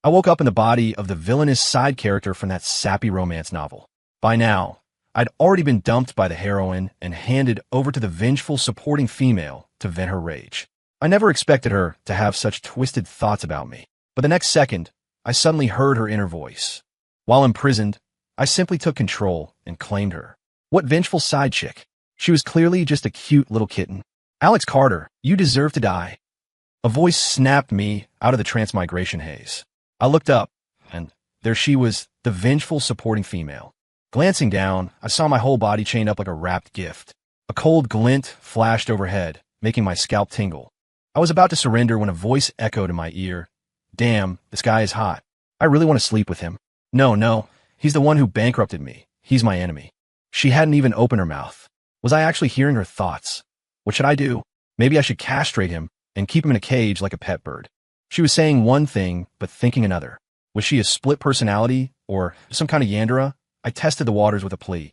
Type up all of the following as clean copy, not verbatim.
I woke up in the body of the villainous side character from that sappy romance novel. By now, I'd already been dumped by the heroine and handed over to the vengeful supporting female to vent her rage. I never expected her to have such twisted thoughts about me. But the next second, I suddenly heard her inner voice. While imprisoned, I simply took control and claimed her. What vengeful side chick? She was clearly just a cute little kitten. Alex Carter, you deserve to die. A voice snapped me out of the transmigration haze. I looked up, and there she was, the vengeful supporting female. Glancing down, I saw my whole body chained up like a wrapped gift. A cold glint flashed overhead, making my scalp tingle. I was about to surrender when a voice echoed in my ear. Damn, this guy is hot. I really want to sleep with him. No, he's the one who bankrupted me. He's my enemy. She hadn't even opened her mouth. Was I actually hearing her thoughts? What should I do? Maybe I should castrate him and keep him in a cage like a pet bird. She was saying one thing, but thinking another. Was she a split personality or some kind of Yandera? I tested the waters with a plea.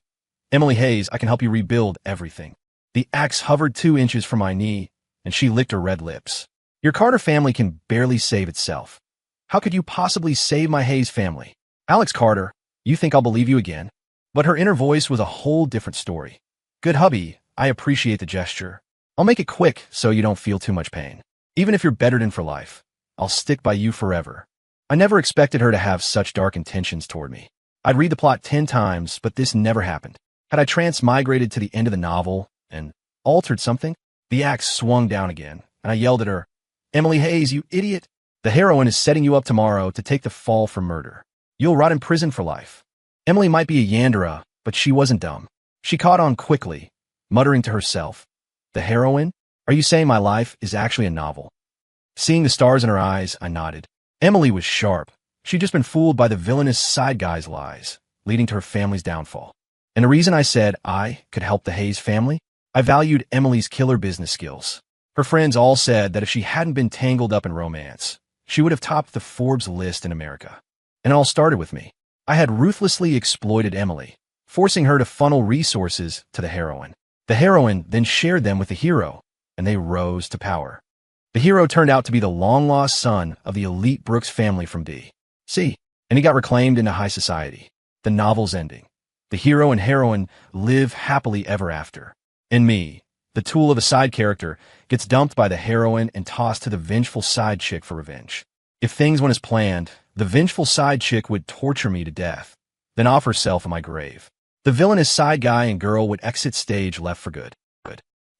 Emily Hayes, I can help you rebuild everything. The axe hovered 2 inches from my knee, and she licked her red lips. Your Carter family can barely save itself. How could you possibly save my Hayes family? Alex Carter, you think I'll believe you again? But her inner voice was a whole different story. Good hubby, I appreciate the gesture. I'll make it quick so you don't feel too much pain. Even if you're bettered in for life, I'll stick by you forever. I never expected her to have such dark intentions toward me. I'd read the plot 10 times, but this never happened. Had I transmigrated to the end of the novel and altered something? The axe swung down again, and I yelled at her, Emily Hayes, you idiot! The heroine is setting you up tomorrow to take the fall for murder. You'll rot in prison for life. Emily might be a Yandera, but she wasn't dumb. She caught on quickly, muttering to herself, the heroine? Are you saying my life is actually a novel? Seeing the stars in her eyes, I nodded. Emily was sharp. She'd just been fooled by the villainous side guy's lies, leading to her family's downfall. And the reason I said I could help the Hayes family? I valued Emily's killer business skills. Her friends all said that if she hadn't been tangled up in romance, she would have topped the Forbes list in America. And it all started with me. I had ruthlessly exploited Emily, forcing her to funnel resources to the heroine. The heroine then shared them with the hero, and they rose to power. The hero turned out to be the long-lost son of the elite Brooks family from D.C., and he got reclaimed into high society. The novel's ending. The hero and heroine live happily ever after. And me, the tool of a side character, gets dumped by the heroine and tossed to the vengeful side chick for revenge. If things went as planned, the vengeful side chick would torture me to death, then off herself in my grave. The villainous side guy and girl would exit stage left for good.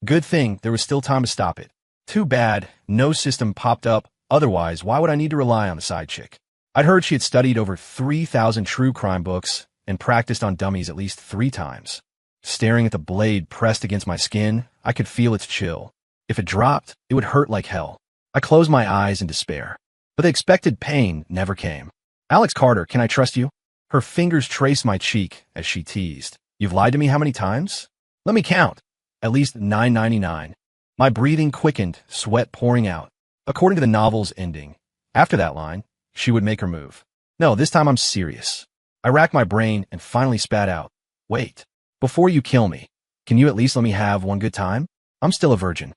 Good thing there was still time to stop it. Too bad no system popped up, otherwise why would I need to rely on the side chick? I'd heard she had studied over 3,000 true crime books and practiced on dummies at least 3 times. Staring at the blade pressed against my skin, I could feel its chill. If it dropped, it would hurt like hell. I closed my eyes in despair. But the expected pain never came. Alex Carter, can I trust you? Her fingers traced my cheek as she teased. You've lied to me how many times? Let me count. At least 999. My breathing quickened, sweat pouring out. According to the novel's ending, after that line, she would make her move. No, this time I'm serious. I racked my brain and finally spat out. Wait. Before you kill me, can you at least let me have one good time? I'm still a virgin.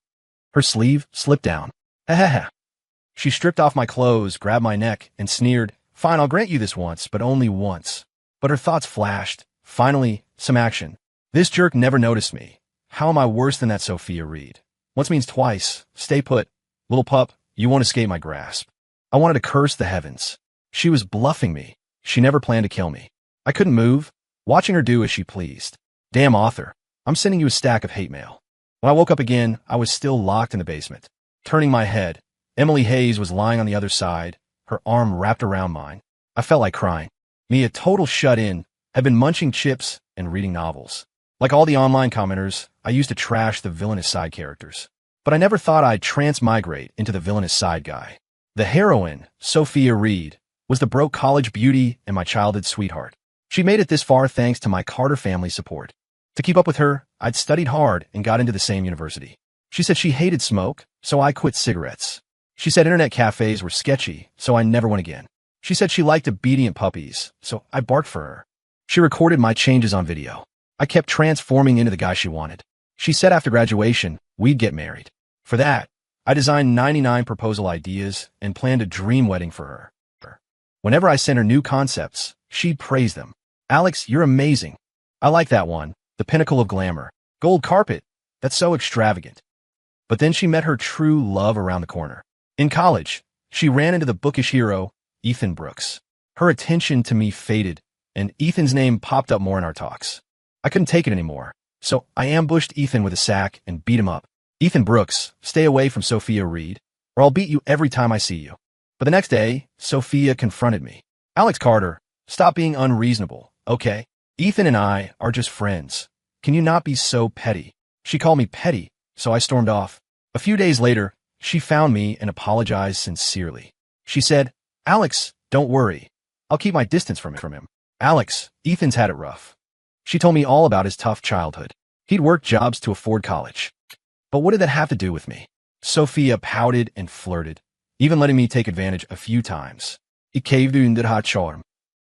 Her sleeve slipped down. Ha ha ha. She stripped off my clothes, grabbed my neck, and sneered, Fine, I'll grant you this once, but only once. But her thoughts flashed. Finally, some action. This jerk never noticed me. How am I worse than that Sophia Reed? Once means twice. Stay put. Little pup, you won't escape my grasp. I wanted to curse the heavens. She was bluffing me. She never planned to kill me. I couldn't move, watching her do as she pleased. Damn author, I'm sending you a stack of hate mail. When I woke up again, I was still locked in the basement. Turning my head, Emily Hayes was lying on the other side, her arm wrapped around mine. I felt like crying. Me, a total shut-in, had been munching chips and reading novels. Like all the online commenters, I used to trash the villainous side characters. But I never thought I'd transmigrate into the villainous side guy. The heroine, Sophia Reed, was the broke college beauty and my childhood sweetheart. She made it this far thanks to my Carter family support. To keep up with her, I'd studied hard and got into the same university. She said she hated smoke, so I quit cigarettes. She said internet cafes were sketchy, so I never went again. She said she liked obedient puppies, so I barked for her. She recorded my changes on video. I kept transforming into the guy she wanted. She said after graduation, we'd get married. For that, I designed 99 proposal ideas and planned a dream wedding for her. Whenever I sent her new concepts, she'd praise them. Alex, you're amazing. I like that one, the pinnacle of glamour. Gold carpet. That's so extravagant. But then she met her true love around the corner. In college, she ran into the bookish hero, Ethan Brooks. Her attention to me faded, and Ethan's name popped up more in our talks. I couldn't take it anymore, so I ambushed Ethan with a sack and beat him up. Ethan Brooks, stay away from Sophia Reed, or I'll beat you every time I see you. But the next day, Sophia confronted me. Alex Carter, stop being unreasonable, okay? Ethan and I are just friends. Can you not be so petty? She called me petty, so I stormed off. A few days later, she found me and apologized sincerely. She said, Alex, don't worry. I'll keep my distance from him. Alex, Ethan's had it rough. She told me all about his tough childhood. He'd worked jobs to afford college. But what did that have to do with me? Sophia pouted and flirted, even letting me take advantage a few times. It caved under her charm.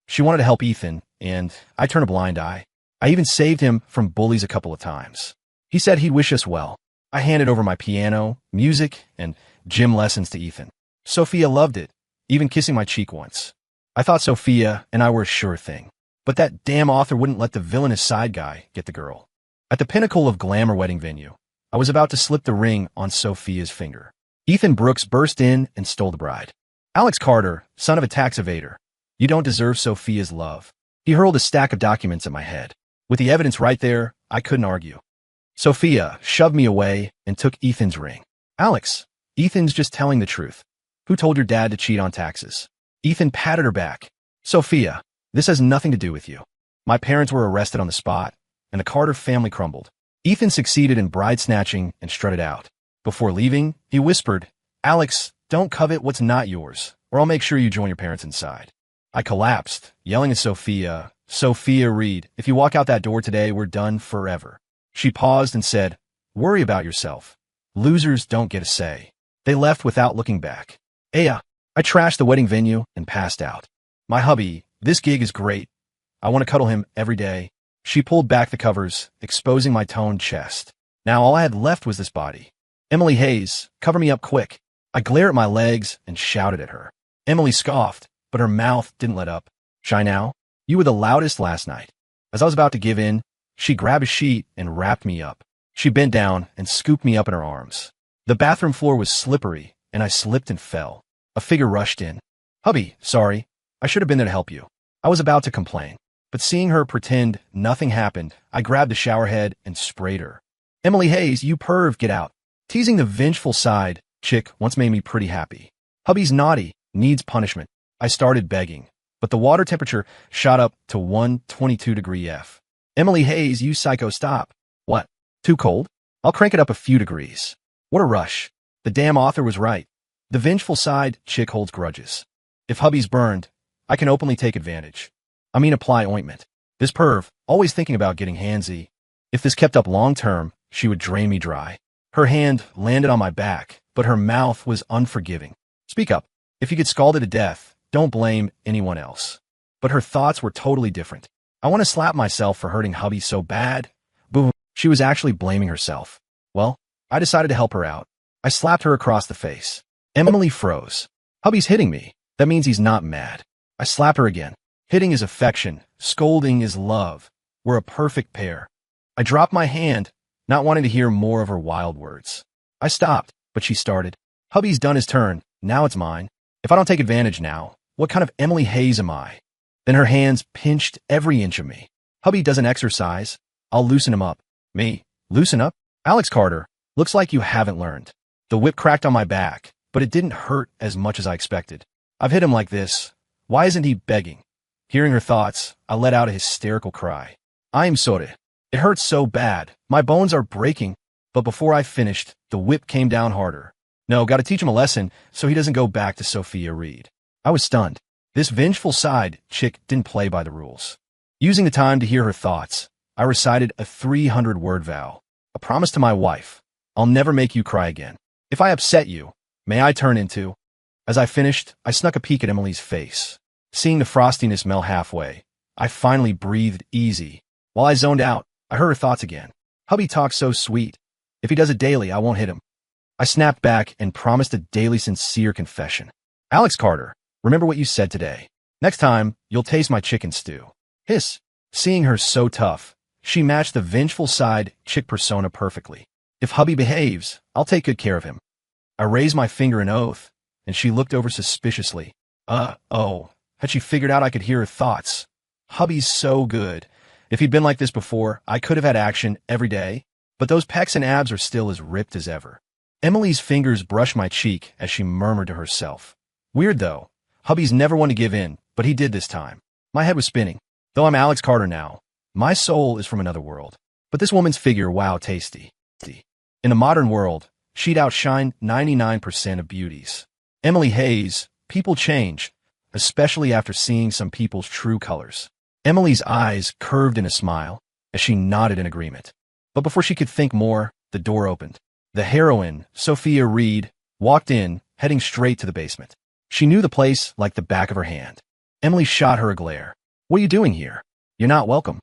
She wanted to help Ethan, and I turned a blind eye. I even saved him from bullies a couple of times. He said he'd wish us well. I handed over my piano, music, and gym lessons to Ethan. Sophia loved it, even kissing my cheek once. I thought Sophia and I were a sure thing. But that damn author wouldn't let the villainous side guy get the girl. At the pinnacle of glamour wedding venue, I was about to slip the ring on Sophia's finger. Ethan Brooks burst in and stole the bride. Alex Carter, son of a tax evader, you don't deserve Sophia's love. He hurled a stack of documents at my head. With the evidence right there, I couldn't argue. Sophia shoved me away and took Ethan's ring. Alex, Ethan's just telling the truth. Who told your dad to cheat on taxes? Ethan patted her back. Sophia, this has nothing to do with you. My parents were arrested on the spot, and the Carter family crumbled. Ethan succeeded in bride snatching and strutted out. Before leaving, he whispered, Alex, don't covet what's not yours, or I'll make sure you join your parents inside. I collapsed, yelling at Sophia, Sophia Reed, if you walk out that door today, we're done forever. She paused and said, worry about yourself. Losers don't get a say. They left without looking back. I trashed the wedding venue and passed out. My hubby, this gig is great. I want to cuddle him every day. She pulled back the covers, exposing my toned chest. Now all I had left was this body. Emily Hayes, cover me up quick. I glared at my legs and shouted at her. Emily scoffed, but her mouth didn't let up. Shy now? You were the loudest last night. As I was about to give in, she grabbed a sheet and wrapped me up. She bent down and scooped me up in her arms. The bathroom floor was slippery, and I slipped and fell. A figure rushed in. Hubby, sorry. I should have been there to help you. I was about to complain, but seeing her pretend nothing happened, I grabbed the shower head and sprayed her. Emily Hayes, you perv, get out. Teasing the vengeful side chick once made me pretty happy. Hubby's naughty, needs punishment. I started begging, but the water temperature shot up to 122 F. Emily Hayes, you psycho, stop. What? Too cold? I'll crank it up a few degrees. What a rush. The damn author was right. The vengeful side chick holds grudges. If hubby's burned, I can openly take advantage. I mean apply ointment. This perv, always thinking about getting handsy. If this kept up long term, she would drain me dry. Her hand landed on my back, but her mouth was unforgiving. Speak up. If you get scalded to death, don't blame anyone else. But her thoughts were totally different. I want to slap myself for hurting hubby so bad. Boom. She was actually blaming herself. Well, I decided to help her out. I slapped her across the face. Emily froze. Hubby's hitting me. That means he's not mad. I slapped her again. Hitting is affection. Scolding is love. We're a perfect pair. I dropped my hand, not wanting to hear more of her wild words. I stopped, but she started. Hubby's done his turn. Now it's mine. If I don't take advantage now, what kind of Emily Hayes am I? Then her hands pinched every inch of me. Hubby doesn't exercise. I'll loosen him up. Me? Loosen up? Alex Carter, looks like you haven't learned. The whip cracked on my back, but it didn't hurt as much as I expected. I've hit him like this. Why isn't he begging? Hearing her thoughts, I let out a hysterical cry. I'm sorry. It hurts so bad. My bones are breaking. But before I finished, the whip came down harder. No, gotta teach him a lesson so he doesn't go back to Sophia Reed. I was stunned. This vengeful side chick didn't play by the rules. Using the time to hear her thoughts, I recited a 300-word vow. A promise to my wife. I'll never make you cry again. If I upset you, may I turn into... As I finished, I snuck a peek at Emily's face. Seeing the frostiness melt halfway, I finally breathed easy. While I zoned out, I heard her thoughts again. Hubby talks so sweet. If he does it daily, I won't hit him. I snapped back and promised a daily sincere confession. Alex Carter, remember what you said today. Next time, you'll taste my chicken stew. Hiss. Seeing her so tough, she matched the vengeful side chick persona perfectly. If hubby behaves, I'll take good care of him. I raised my finger in oath, and she looked over suspiciously. Oh, had she figured out I could hear her thoughts? Hubby's so good. If he'd been like this before, I could have had action every day, but those pecs and abs are still as ripped as ever. Emily's fingers brushed my cheek as she murmured to herself. Weird though. Hubby's never one to give in, but he did this time. My head was spinning. Though I'm Alex Carter now, my soul is from another world. But this woman's figure, wow, tasty. In the modern world, she'd outshine 99% of beauties. Emily Hayes, people change, especially after seeing some people's true colors. Emily's eyes curved in a smile as she nodded in agreement. But before she could think more, the door opened. The heroine, Sophia Reed, walked in, heading straight to the basement. She knew the place like the back of her hand. Emily shot her a glare. What are you doing here? You're not welcome.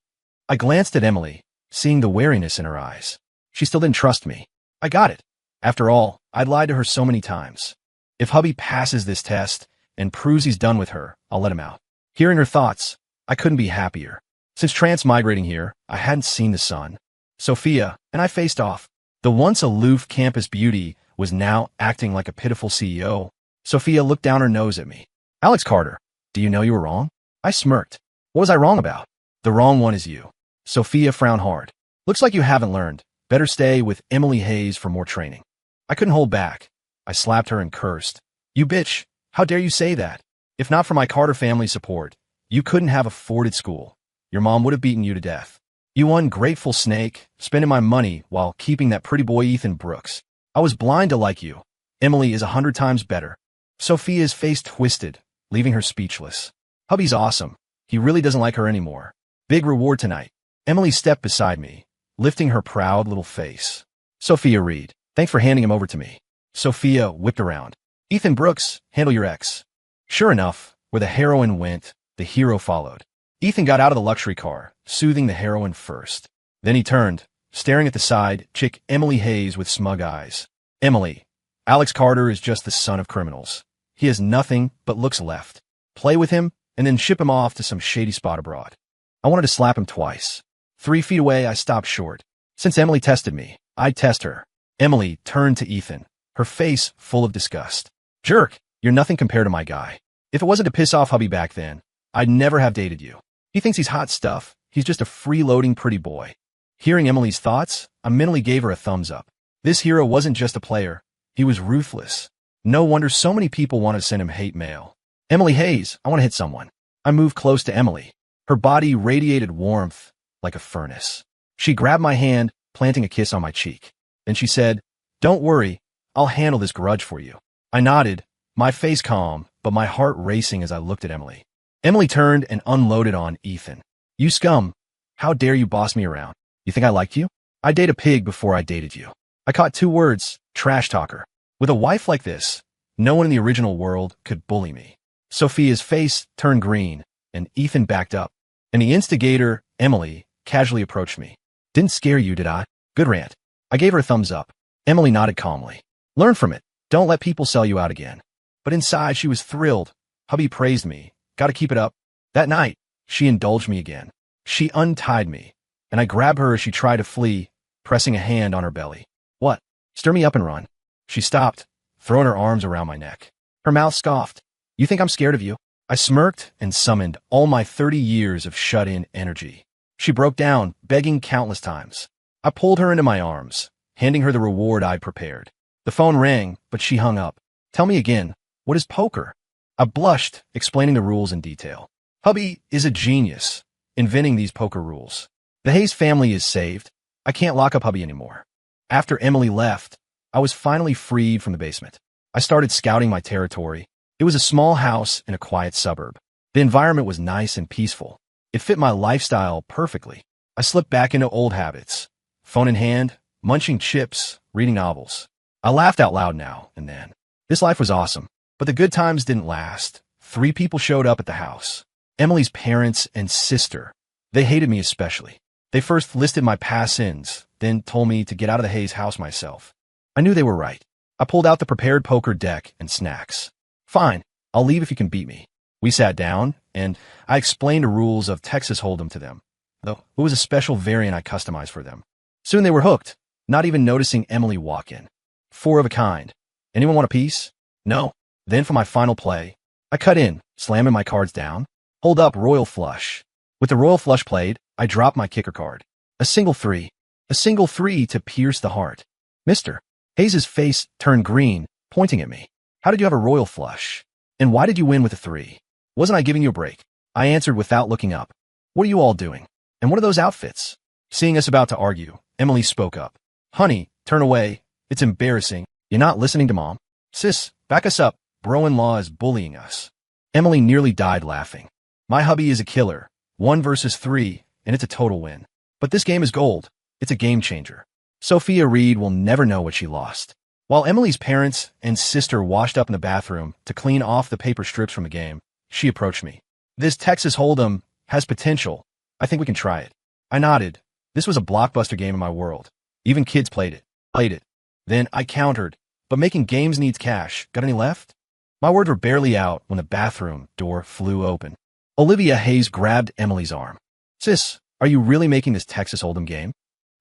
I glanced at Emily, seeing the wariness in her eyes. She still didn't trust me. I got it. After all, I'd lied to her so many times. If hubby passes this test and proves he's done with her, I'll let him out. Hearing her thoughts, I couldn't be happier. Since transmigrating here, I hadn't seen the sun. Sophia and I faced off. The once aloof campus beauty was now acting like a pitiful CEO. Sophia looked down her nose at me. Alex Carter, do you know you were wrong? I smirked. What was I wrong about? The wrong one is you. Sophia frowned hard. Looks like you haven't learned. Better stay with Emily Hayes for more training. I couldn't hold back. I slapped her and cursed. You bitch, how dare you say that? If not for my Carter family support, you couldn't have afforded school. Your mom would have beaten you to death. You ungrateful snake, spending my money while keeping that pretty boy Ethan Brooks. I was blind to like you. Emily is 100 times better. Sophia's face twisted, leaving her speechless. Hubby's awesome. He really doesn't like her anymore. Big reward tonight. Emily stepped beside me, lifting her proud little face. Sophia Reed, thanks for handing him over to me. Sophia whipped around. Ethan Brooks, handle your ex. Sure enough, where the heroine went, the hero followed. Ethan got out of the luxury car, soothing the heroine first. Then he turned, staring at the side chick Emily Hayes with smug eyes. Emily, Alex Carter is just the son of criminals. He has nothing but looks left. Play with him, and then ship him off to some shady spot abroad. I wanted to slap him twice. 3 feet away, I stopped short. Since Emily tested me, I'd test her. Emily turned to Ethan, her face full of disgust. Jerk, you're nothing compared to my guy. If it wasn't to piss off hubby back then, I'd never have dated you. He thinks he's hot stuff. He's just a freeloading pretty boy. Hearing Emily's thoughts, I mentally gave her a thumbs up. This hero wasn't just a player. He was ruthless. No wonder so many people wanted to send him hate mail. Emily Hayes, I want to hit someone. I moved close to Emily. Her body radiated warmth like a furnace. She grabbed my hand, planting a kiss on my cheek. Then she said, Don't worry, I'll handle this grudge for you. I nodded, my face calm, but my heart racing as I looked at Emily. Emily turned and unloaded on Ethan. You scum. How dare you boss me around? You think I liked you? I'd date a pig before I dated you. I caught 2 words, trash talker. With a wife like this, no one in the original world could bully me. Sophia's face turned green, and Ethan backed up. And the instigator, Emily, casually approached me. Didn't scare you, did I? Good rant. I gave her a thumbs up. Emily nodded calmly. Learn from it. Don't let people sell you out again. But inside, she was thrilled. Hubby praised me. Gotta keep it up. That night, she indulged me again. She untied me, and I grabbed her as she tried to flee, pressing a hand on her belly. What? Stir me up and run. She stopped, throwing her arms around my neck. Her mouth scoffed. You think I'm scared of you? I smirked and summoned all my 30 years of shut-in energy. She broke down, begging countless times. I pulled her into my arms, handing her the reward I'd prepared. The phone rang, but she hung up. Tell me again, what is poker? I blushed, explaining the rules in detail. Hubby is a genius, inventing these poker rules. The Hayes family is saved. I can't lock up hubby anymore. After Emily left, I was finally freed from the basement. I started scouting my territory. It was a small house in a quiet suburb. The environment was nice and peaceful. It fit my lifestyle perfectly. I slipped back into old habits. Phone in hand, munching chips, reading novels. I laughed out loud now and then. This life was awesome, but the good times didn't last. 3 people showed up at the house. Emily's parents and sister. They hated me especially. They first listed my past sins, then told me to get out of the Hayes house myself. I knew they were right. I pulled out the prepared poker deck and snacks. Fine, I'll leave if you can beat me. We sat down, and I explained the rules of Texas Hold'em to them, though it was a special variant I customized for them. Soon they were hooked, not even noticing Emily walk in. Four of a kind. Anyone want a piece? No. Then for my final play, I cut in, slamming my cards down. Hold up, royal flush. With the royal flush played, I dropped my kicker card. A single three. A single three to pierce the heart. Mr. Hayes's face turned green, pointing at me. How did you have a royal flush? And why did you win with a three? Wasn't I giving you a break? I answered without looking up. What are you all doing? And what are those outfits? Seeing us about to argue, Emily spoke up. Honey, turn away. It's embarrassing. You're not listening to Mom? Sis, back us up. Bro-in-law is bullying us. Emily nearly died laughing. My hubby is a killer. 1 versus 3, and it's a total win. But this game is gold. It's a game changer. Sophia Reed will never know what she lost. While Emily's parents and sister washed up in the bathroom to clean off the paper strips from the game, she approached me. This Texas Hold'em has potential. I think we can try it. I nodded. This was a blockbuster game in my world. Even kids played it. Then I countered, but making games needs cash. Got any left? My words were barely out when the bathroom door flew open. Olivia Hayes grabbed Emily's arm. Sis, are you really making this Texas Hold'em game?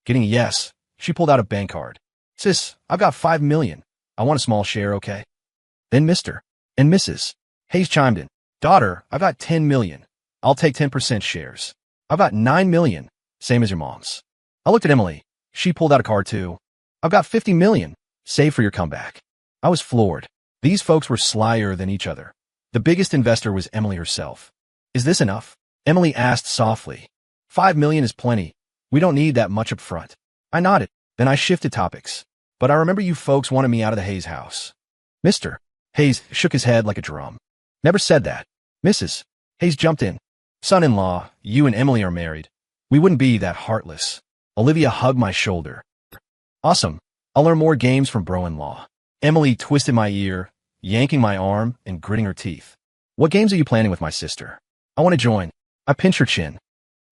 Getting a yes, she pulled out a bank card. Sis, I've got $5 million. I want a small share, okay? Then Mr. and Mrs. Hayes chimed in. Daughter, I've got $10 million. I'll take 10% shares. I've got $9 million, same as your mom's. I looked at Emily. She pulled out a card too. I've got $50 million. Save for your comeback. I was floored. These folks were slyer than each other. The biggest investor was Emily herself. Is this enough? Emily asked softly. $5 million is plenty. We don't need that much up front. I nodded. Then I shifted topics. But I remember you folks wanted me out of the Hayes house. Mr. Hayes shook his head like a drum. Never said that. Mrs. Hayes jumped in. Son-in-law, you and Emily are married. We wouldn't be that heartless. Olivia hugged my shoulder. Awesome. I'll learn more games from bro-in-law. Emily twisted my ear, yanking my arm and gritting her teeth. What games are you planning with my sister? I want to join. I pinched her chin.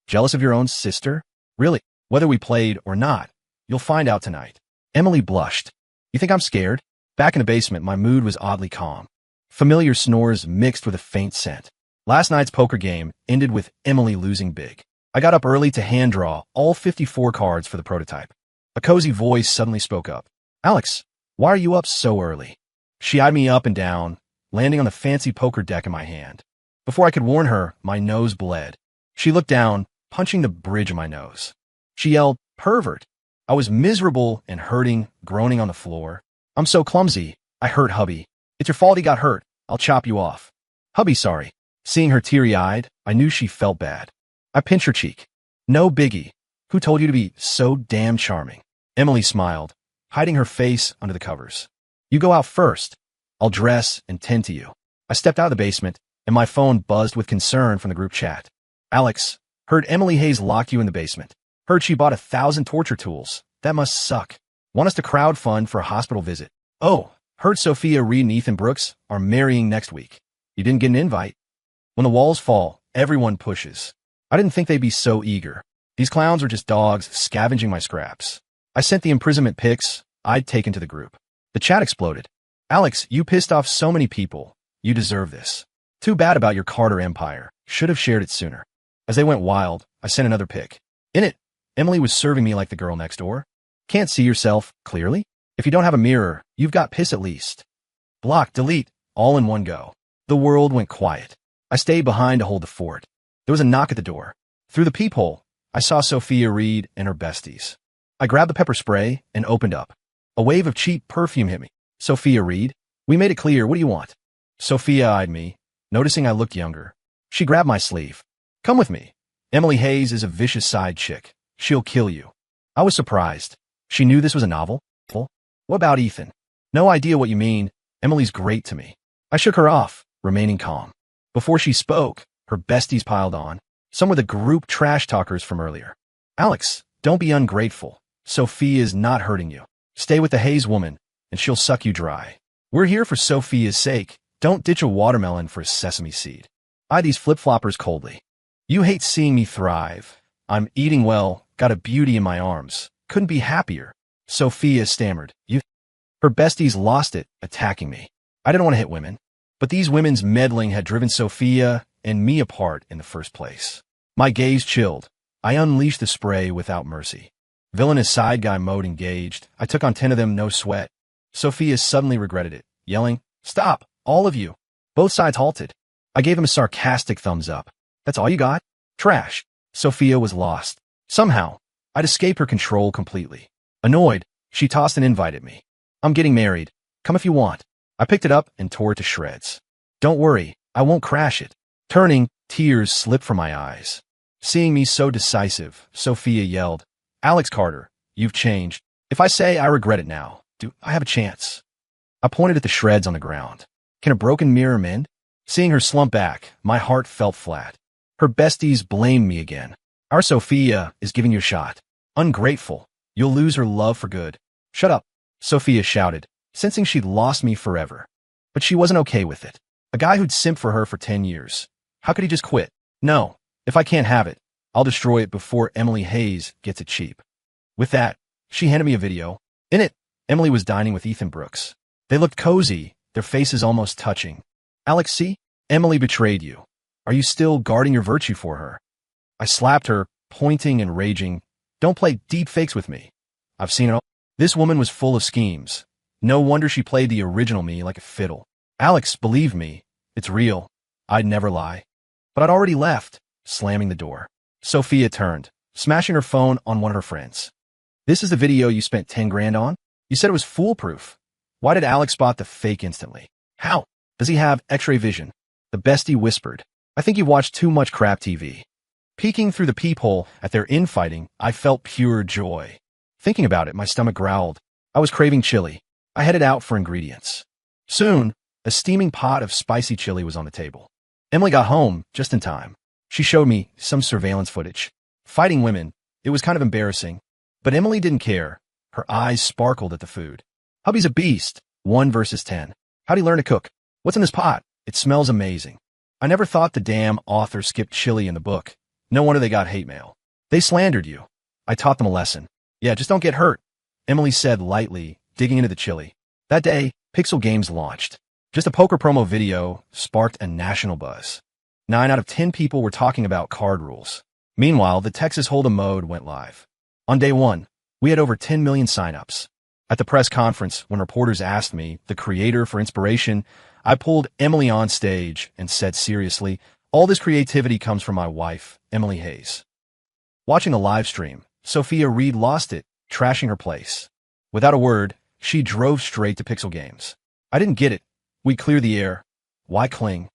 Jealous of your own sister? Really? Whether we played or not, you'll find out tonight. Emily blushed. You think I'm scared? Back in the basement, my mood was oddly calm. Familiar snores mixed with a faint scent. Last night's poker game ended with Emily losing big. I got up early to hand draw all 54 cards for the prototype. A cozy voice suddenly spoke up. Alex, why are you up so early? She eyed me up and down, landing on the fancy poker deck in my hand. Before I could warn her, my nose bled. She looked down, punching the bridge of my nose. She yelled, pervert. I was miserable and hurting, groaning on the floor. I'm so clumsy. I hurt hubby. It's your fault he got hurt. I'll chop you off. Hubby, sorry. Seeing her teary-eyed, I knew she felt bad. I pinched her cheek. No biggie. Who told you to be so damn charming? Emily smiled, hiding her face under the covers. You go out first. I'll dress and tend to you. I stepped out of the basement, and my phone buzzed with concern from the group chat. Alex, heard Emily Hayes locked you in the basement. Heard she bought 1,000 torture tools. That must suck. Want us to crowdfund for a hospital visit. Oh, heard Sophia Reed and Ethan Brooks are marrying next week. You didn't get an invite. When the walls fall, everyone pushes. I didn't think they'd be so eager. These clowns are just dogs scavenging my scraps. I sent the imprisonment pics I'd taken to the group. The chat exploded. Alex, you pissed off so many people. You deserve this. Too bad about your Carter empire. Should have shared it sooner. As they went wild, I sent another pic. In it, Emily was serving me like the girl next door. Can't see yourself clearly? If you don't have a mirror, you've got piss at least. Block, delete, all in one go. The world went quiet. I stayed behind to hold the fort. There was a knock at the door. Through the peephole, I saw Sophia Reed and her besties. I grabbed the pepper spray and opened up. A wave of cheap perfume hit me. Sophia Reed, we made it clear. What do you want? Sophia eyed me, noticing I looked younger. She grabbed my sleeve. Come with me. Emily Hayes is a vicious side chick. She'll kill you. I was surprised. She knew this was a novel? What about Ethan? No idea what you mean. Emily's great to me. I shook her off, remaining calm. Before she spoke, her besties piled on. Some were the group trash talkers from earlier. Alex, don't be ungrateful. Sophia is not hurting you. Stay with the Hayes woman, and she'll suck you dry. We're here for Sophia's sake. Don't ditch a watermelon for a sesame seed. I these flip-floppers coldly. You hate seeing me thrive. I'm eating well, got a beauty in my arms. Couldn't be happier. Sophia stammered. You. Her besties lost it, attacking me. I didn't want to hit women. But these women's meddling had driven Sophia and me apart in the first place. My gaze chilled. I unleashed the spray without mercy. Villainous side guy mode engaged. I took on 10 of them, no sweat. Sophia suddenly regretted it, yelling, "Stop, all of you." Both sides halted. I gave him a sarcastic thumbs up. "That's all you got? Trash." Sophia was lost. Somehow, I'd escaped her control completely. Annoyed, she tossed an invite at me. "I'm getting married. Come if you want." I picked it up and tore it to shreds. "Don't worry, I won't crash it." Turning, tears slipped from my eyes. Seeing me so decisive, Sophia yelled, "Alex Carter, you've changed. If I say I regret it now, do I have a chance?" I pointed at the shreds on the ground. Can a broken mirror mend? Seeing her slump back, my heart felt flat. Her besties blamed me again. "Our Sophia is giving you a shot. Ungrateful. You'll lose her love for good." "Shut up," Sophia shouted, sensing she'd lost me forever. But she wasn't okay with it. A guy who'd simped for her for 10 years. How could he just quit? "No, if I can't have it, I'll destroy it before Emily Hayes gets it cheap." With that, she handed me a video. In it, Emily was dining with Ethan Brooks. They looked cozy, their faces almost touching. "Alex, see? Emily betrayed you. Are you still guarding your virtue for her?" I slapped her, pointing and raging. "Don't play deep fakes with me. I've seen it all." This woman was full of schemes. No wonder she played the original me like a fiddle. "Alex, believe me, it's real. I'd never lie." But I'd already left, slamming the door. Sophia turned, smashing her phone on one of her friends. "This is the video you spent 10 grand on? You said it was foolproof. Why did Alex spot the fake instantly? How? Does he have x-ray vision?" The bestie whispered, "I think you've watched too much crap TV." Peeking through the peephole at their infighting, I felt pure joy. Thinking about it, my stomach growled. I was craving chili. I headed out for ingredients. Soon, a steaming pot of spicy chili was on the table. Emily got home just in time. She showed me some surveillance footage. Fighting women, it was kind of embarrassing. But Emily didn't care. Her eyes sparkled at the food. "Hubby's a beast. 1 versus 10. How'd he learn to cook? What's in this pot? It smells amazing." I never thought the damn author skipped chili in the book. No wonder they got hate mail. "They slandered you." I taught them a lesson. "Yeah, just don't get hurt," Emily said lightly, digging into the chili. That day, Pixel Games launched. Just a poker promo video sparked a national buzz. 9 out of 10 people were talking about card rules. Meanwhile, the Texas Hold'em mode went live. On day 1, we had over 10 million signups. At the press conference, when reporters asked me, the creator, for inspiration, I pulled Emily on stage and said seriously, "All this creativity comes from my wife, Emily Hayes." Watching the live stream, Sophia Reed lost it, trashing her place. Without a word, she drove straight to Pixel Games. I didn't get it. We clear the air. Why cling?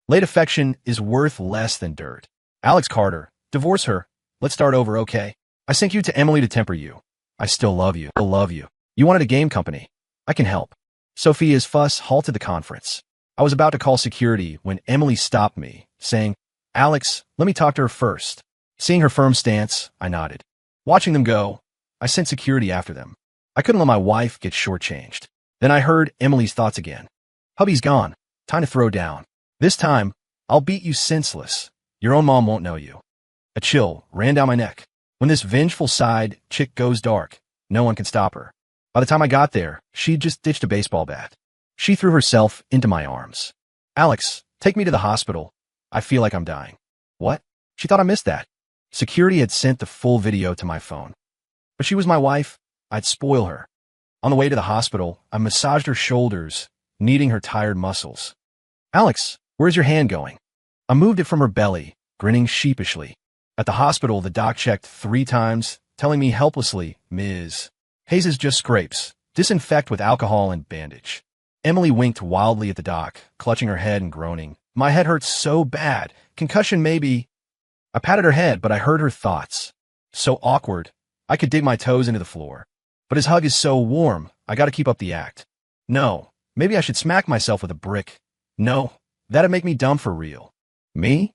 Late affection is worth less than dirt. "Alex Carter, divorce her. Let's start over, okay? I sent you to Emily to temper you. I still love you. I love you. You wanted a game company. I can help." Sophia's fuss halted the conference. I was about to call security when Emily stopped me, saying, "Alex, let me talk to her first." Seeing her firm stance, I nodded. Watching them go, I sent security after them. I couldn't let my wife get shortchanged. Then I heard Emily's thoughts again. "Hubby's gone. Time to throw down. This time, I'll beat you senseless. Your own mom won't know you." A chill ran down my neck. When this vengeful side chick goes dark, no one can stop her. By the time I got there, she'd just ditched a baseball bat. She threw herself into my arms. "Alex, take me to the hospital. I feel like I'm dying." What? She thought I missed that. Security had sent the full video to my phone. But she was my wife. I'd spoil her. On the way to the hospital, I massaged her shoulders, kneading her tired muscles. "Alex, where's your hand going?" I moved it from her belly, grinning sheepishly. At the hospital, the doc checked 3 times, telling me helplessly, "Ms. Hayes' just scrapes. Disinfect with alcohol and bandage." Emily winked wildly at the doc, clutching her head and groaning. "My head hurts so bad. Concussion maybe." I patted her head, but I heard her thoughts. "So awkward. I could dig my toes into the floor. But his hug is so warm. I gotta keep up the act. No, maybe I should smack myself with a brick. No, that'd make me dumb for real." "Me?"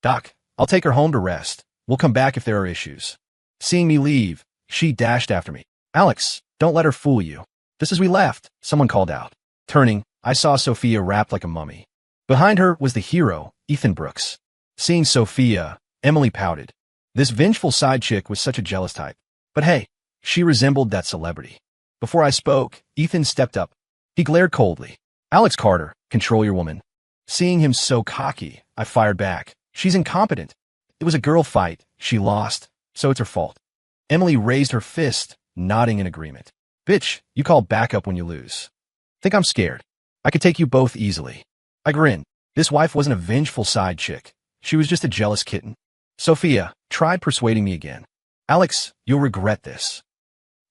"Doc, I'll take her home to rest. We'll come back if there are issues." Seeing me leave, she dashed after me. "Alex, don't let her fool you." Just as we left, someone called out. Turning, I saw Sophia wrapped like a mummy. Behind her was the hero, Ethan Brooks. Seeing Sophia, Emily pouted. This vengeful side chick was such a jealous type. But hey, she resembled that celebrity. Before I spoke, Ethan stepped up. He glared coldly. "Alex Carter, Control your woman. Seeing him so cocky, I fired back. She's incompetent. It was a girl fight. She lost, so it's her fault. Emily raised her fist, nodding in agreement. Bitch, you call backup when you lose. Think I'm scared? I could take you both easily. I grinned. This wife wasn't a vengeful side chick. She was just a jealous kitten. Sophia tried persuading me again. Alex, you'll regret this.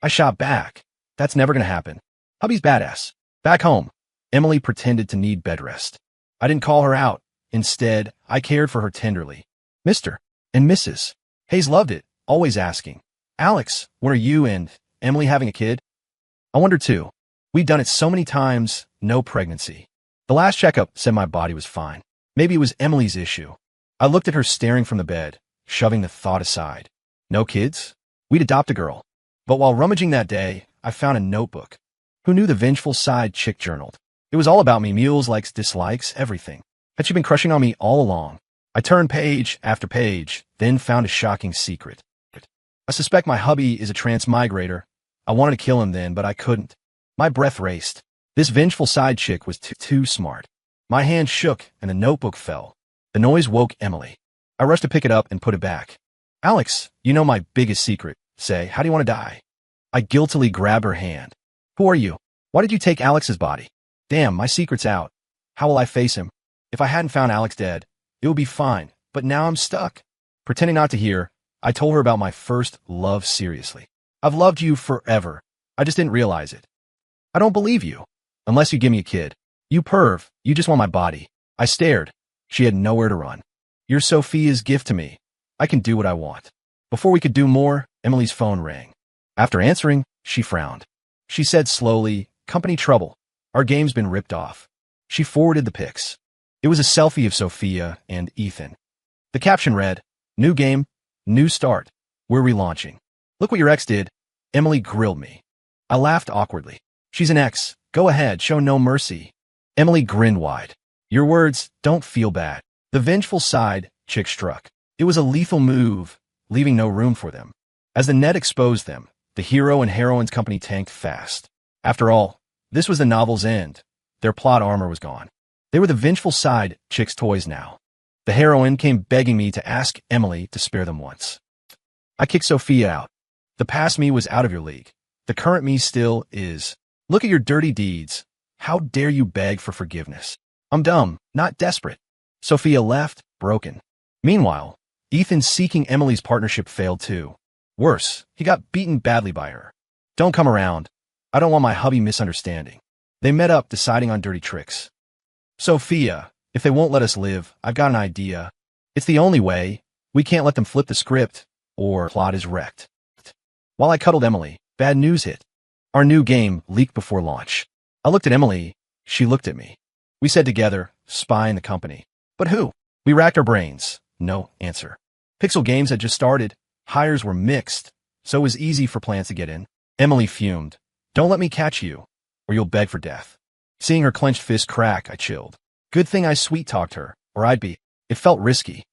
I shot back. That's never gonna happen. Hubby's badass. Back home, Emily pretended to need bed rest. I didn't call her out. Instead, I cared for her tenderly. Mr. and Mrs. Hayes loved it, always asking, Alex, when are you and Emily having a kid? I wondered too. We'd done it so many times, no pregnancy. The last checkup said my body was fine. Maybe it was Emily's issue. I looked at her staring from the bed, shoving the thought aside. No kids? We'd adopt a girl. But while rummaging that day, I found a notebook. Who knew the vengeful side chick journaled? It was all about me, mules, likes, dislikes, everything. Had she been crushing on me all along? I turned page after page, then found a shocking secret. I suspect my hubby is a transmigrator. I wanted to kill him then, but I couldn't. My breath raced. This vengeful side chick was too smart. My hand shook and the notebook fell. The noise woke Emily. I rushed to pick it up and put it back. Alex, you know my biggest secret. Say, how do you want to die? I guiltily grabbed her hand. Who are you? Why did you take Alex's body? Damn, my secret's out. How will I face him? If I hadn't found Alex dead, it would be fine, but now I'm stuck. Pretending not to hear, I told her about my first love seriously. I've loved you forever. I just didn't realize it. I don't believe you. Unless you give me a kid. You perv, you just want my body. I stared. She had nowhere to run. You're Sophia's gift to me. I can do what I want. Before we could do more, Emily's phone rang. After answering, she frowned. She said slowly, company trouble. Our game's been ripped off. She forwarded the pics. It was a selfie of Sophia and Ethan. The caption read, new game, new start. We're relaunching. Look what your ex did. Emily grilled me. I laughed awkwardly. She's an ex. Go ahead, show no mercy. Emily grinned wide. Your words don't feel bad. The vengeful side chick struck. It was a lethal move, leaving no room for them. As the net exposed them, the hero and heroine's company tanked fast. After all, this was the novel's end. Their plot armor was gone. They were the vengeful side chick's toys now. The heroine came begging me to ask Emily to spare them once. I kicked Sophia out. The past me was out of your league. The current me still is. Look at your dirty deeds. How dare you beg for forgiveness? I'm dumb, not desperate. Sophia left, broken. Meanwhile, Ethan seeking Emily's partnership failed too. Worse, he got beaten badly by her. Don't come around. I don't want my hubby misunderstanding. They met up, deciding on dirty tricks. Sophia, if they won't let us live, I've got an idea. It's the only way. We can't let them flip the script, or plot is wrecked. While I cuddled Emily, bad news hit. Our new game leaked before launch. I looked at Emily. She looked at me. We said together, spy in the company. But who? We racked our brains. No answer. Pixel Games had just started. Hires were mixed, so it was easy for plans to get in. Emily fumed. Don't let me catch you, or you'll beg for death. Seeing her clenched fist crack, I chilled. Good thing I sweet-talked her, or I'd be. It felt risky.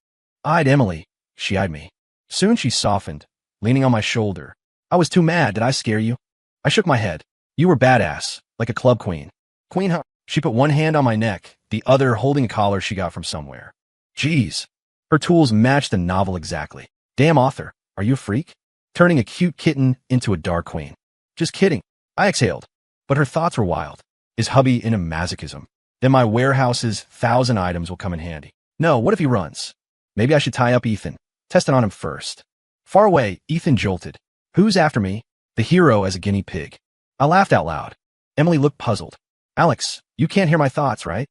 I eyed Emily. She eyed me. Soon she softened, leaning on my shoulder. I was too mad. Did I scare you? I shook my head. You were badass, like a club queen. Queen, huh? She put one hand on my neck, the other holding a collar she got from somewhere. Geez. Her tools matched the novel exactly. Damn author, are you a freak? Turning a cute kitten into a dark queen. Just kidding. I exhaled. But her thoughts were wild. Is hubby into masochism? Then my warehouse's 1,000 items will come in handy. No, what if he runs? Maybe I should tie up Ethan. Test it on him first. Far away, Ethan jolted. Who's after me? The hero as a guinea pig. I laughed out loud. Emily looked puzzled. Alex, you can't hear my thoughts, right?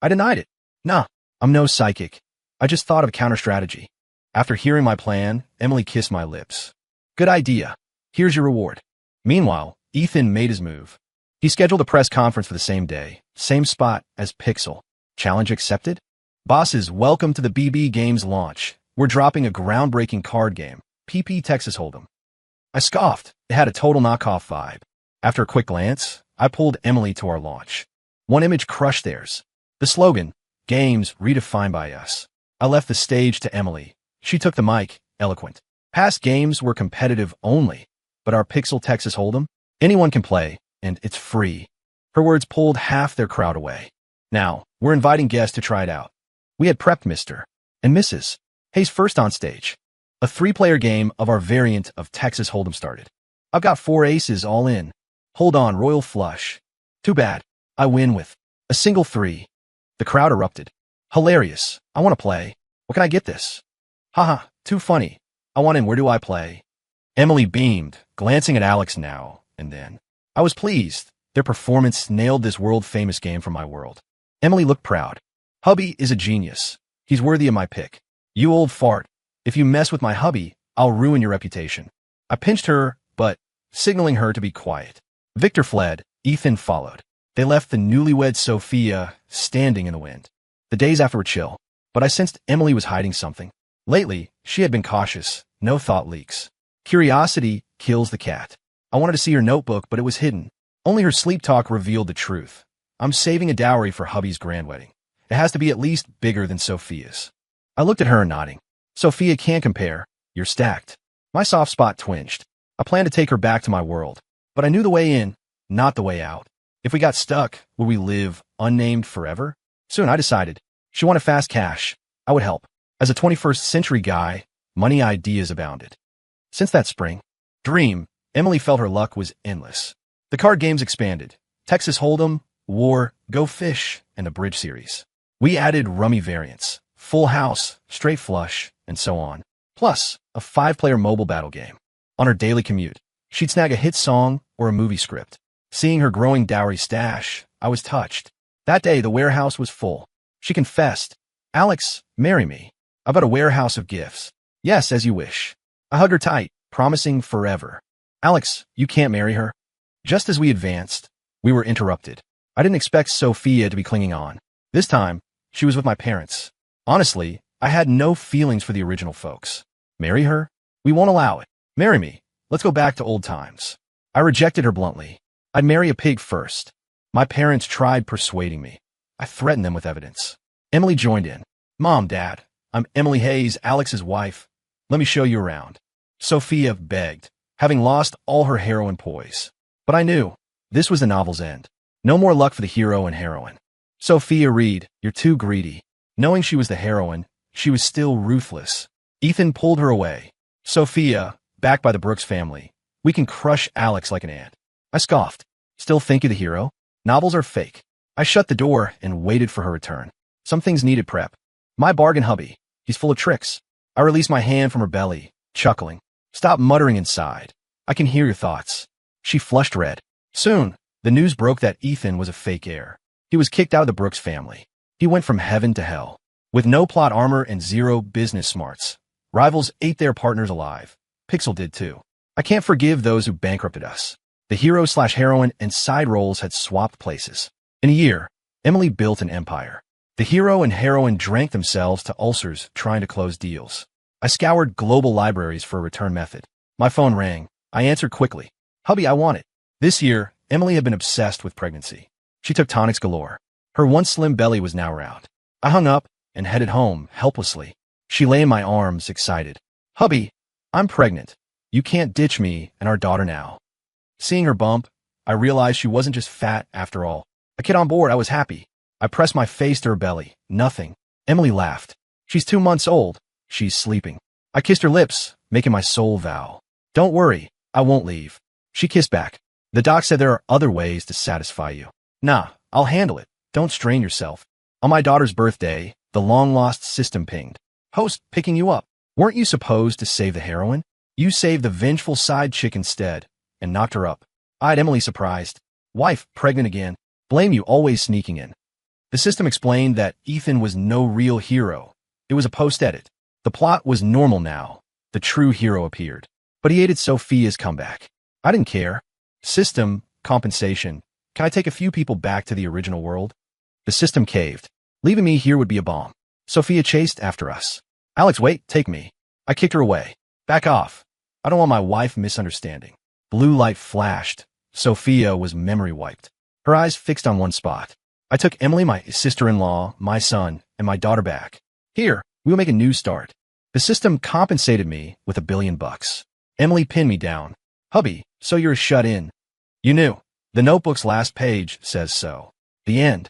I denied it. Nah, I'm no psychic. I just thought of a counter-strategy. After hearing my plan, Emily kissed my lips. Good idea. Here's your reward. Meanwhile, Ethan made his move. He scheduled a press conference for the same day, same spot as Pixel. Challenge accepted? Bosses, welcome to the BB Games launch. We're dropping a groundbreaking card game, PP Texas Hold'em. I scoffed. It had a total knockoff vibe. After a quick glance, I pulled Emily to our launch. One image crushed theirs. The slogan, Games Redefined by Us. I left the stage to Emily. She took the mic, eloquent. Past games were competitive only, but our Pixel Texas Hold'em, anyone can play, and it's free. Her words pulled half their crowd away. Now, we're inviting guests to try it out. We had prepped Mr. and Mrs. Hayes first on stage. A 3-player game of our variant of Texas Hold'em started. I've got 4 aces all in. Hold on, royal flush. Too bad. I win with a single 3. The crowd erupted. Hilarious. I want to play. What can I get this? Haha, too funny. I want in. Where do I play? Emily beamed, glancing at Alex now and then. I was pleased. Their performance nailed this world-famous game from my world. Emily looked proud. Hubby is a genius. He's worthy of my pick. You old fart. If you mess with my hubby, I'll ruin your reputation. I pinched her, but signaling her to be quiet. Victor fled. Ethan followed. They left the newlywed Sophia standing in the wind. The days after were chill, but I sensed Emily was hiding something. Lately, she had been cautious. No thought leaks. Curiosity kills the cat. I wanted to see her notebook, but it was hidden. Only her sleep talk revealed the truth. I'm saving a dowry for hubby's grand wedding. It has to be at least bigger than Sophia's. I looked at her nodding. Sophia can't compare. You're stacked. My soft spot twinged. I planned to take her back to my world, but I knew the way in, not the way out. If we got stuck, would we live unnamed forever? Soon I decided. She wanted fast cash. I would help. As a 21st century guy, money ideas abounded. Since that spring, dream, Emily felt her luck was endless. The card games expanded. Texas Hold'em, War, Go Fish, and a bridge series. We added rummy variants, full house, straight flush, and so on. Plus, a 5-player mobile battle game. On her daily commute, she'd snag a hit song or a movie script. Seeing her growing dowry stash, I was touched. That day, the warehouse was full. She confessed, Alex, marry me. I've got a warehouse of gifts. Yes, as you wish. I hugged her tight, promising forever. Alex, you can't marry her. Just as we advanced, we were interrupted. I didn't expect Sophia to be clinging on. This time, she was with my parents. Honestly, I had no feelings for the original folks. Marry her? We won't allow it. Marry me. Let's go back to old times. I rejected her bluntly. I'd marry a pig first. My parents tried persuading me. I threatened them with evidence. Emily joined in. Mom, Dad, I'm Emily Hayes, Alex's wife. Let me show you around. Sophia begged, having lost all her heroine poise. But I knew this was the novel's end. No more luck for the hero and heroine. Sophia Reed, you're too greedy. Knowing she was the heroine, she was still ruthless. Ethan pulled her away. Sophia, backed by the Brooks family, we can crush Alex like an ant. I scoffed. Still think you're the hero? Novels are fake. I shut the door and waited for her return. Some things needed prep. My bargain hubby, he's full of tricks. I released my hand from her belly, chuckling. Stop muttering inside. I can hear your thoughts. She flushed red. Soon, the news broke that Ethan was a fake heir. He was kicked out of the Brooks family. He went from heaven to hell. With no plot armor and zero business smarts. Rivals ate their partners alive. Pixel did too. I can't forgive those who bankrupted us. The hero/heroine and side roles had swapped places. In a year, Emily built an empire. The hero and heroine drank themselves to ulcers trying to close deals. I scoured global libraries for a return method. My phone rang. I answered quickly. Hubby, I want it. This year, Emily had been obsessed with pregnancy. She took tonics galore. Her once slim belly was now round. I hung up and headed home, helplessly. She lay in my arms, excited. Hubby, I'm pregnant. You can't ditch me and our daughter now. Seeing her bump, I realized she wasn't just fat after all. A kid on board, I was happy. I pressed my face to her belly. Nothing. Emily laughed. She's 2 months old. She's sleeping. I kissed her lips, making my soul vow. Don't worry, I won't leave. She kissed back. The doc said there are other ways to satisfy you. Nah, I'll handle it. Don't strain yourself. On my daughter's birthday, the long-lost system pinged. Host picking you up. Weren't you supposed to save the heroine? You saved the vengeful side chick instead, and knocked her up. Eyed Emily surprised. Wife, pregnant again. Blame you always sneaking in. The system explained that Ethan was no real hero. It was a post-edit. The plot was normal now. The true hero appeared. But he hated Sophia's comeback. I didn't care. System, compensation. Can I take a few people back to the original world? The system caved. Leaving me here would be a bomb. Sophia chased after us. Alex, wait, take me. I kicked her away. Back off. I don't want my wife misunderstanding. Blue light flashed. Sophia was memory wiped. Her eyes fixed on one spot. I took Emily, my sister-in-law, my son, and my daughter back. Here, we'll make a new start. The system compensated me with $1 billion. Emily pinned me down. Hubby, so you're shut in. You knew. The notebook's last page says so. The end.